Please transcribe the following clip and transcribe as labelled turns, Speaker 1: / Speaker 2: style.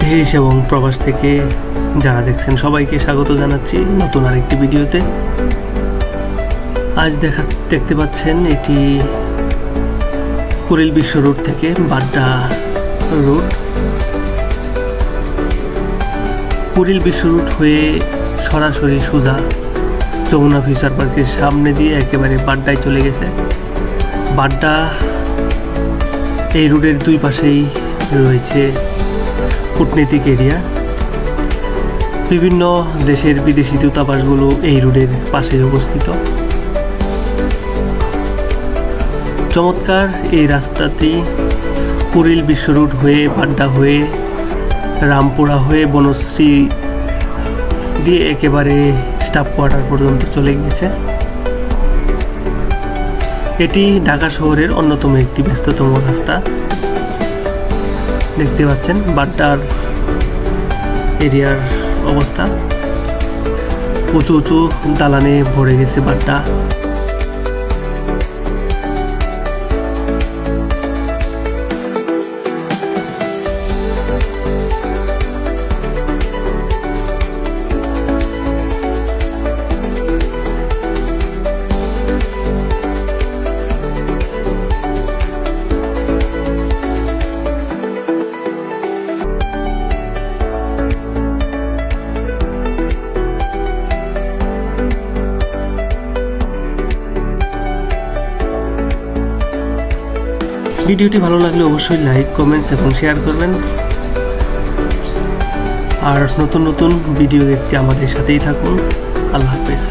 Speaker 1: দেশ এবং প্রবাস থেকে যারা দেখছেন সবাইকে স্বাগত জানাচ্ছি নতুন আরেকটি ভিডিওতে। আজ দেখতে পাচ্ছেন এটি কুড়িল বিশ্ব রোড থেকে বাড্ডা রোড। কুড়িল বিশ্ব রোড হয়ে সরাসরি সোজা যমুনা ফিউচার পার্কের সামনে দিয়ে একেবারে বাড্ডায় চলে গেছে। বাড্ডা এই রোডের দুই পাশেই রয়েছে কূটনৈতিক এরিয়া। বিভিন্ন দেশের বিদেশি দূতাবাসগুলো এই রোডের পাশে অবস্থিত। চমৎকার এই রাস্তাটি কুড়িল বিশ্ব রোড হয়ে বাড্ডা হয়ে রামপুরা হয়ে বনশ্রী দিয়ে একেবারে স্টাফ কোয়ার্টার পর্যন্ত চলে গিয়েছে। এটি ঢাকা শহরের অন্যতম একটি ব্যস্ততম রাস্তা। দেখতে পাচ্ছেন বাড্ডার এরিয়ার অবস্থা, উঁচু উঁচু দালানে ভরে গেছে বাড্ডা। ভিডিওটি ভালো লাগলে অবশ্যই লাইক, কমেন্টস এবং শেয়ার করবেন। আর নতুন নতুন ভিডিও দেখতে আমাদের সাথেই থাকুন। আল্লাহ হাফেজ।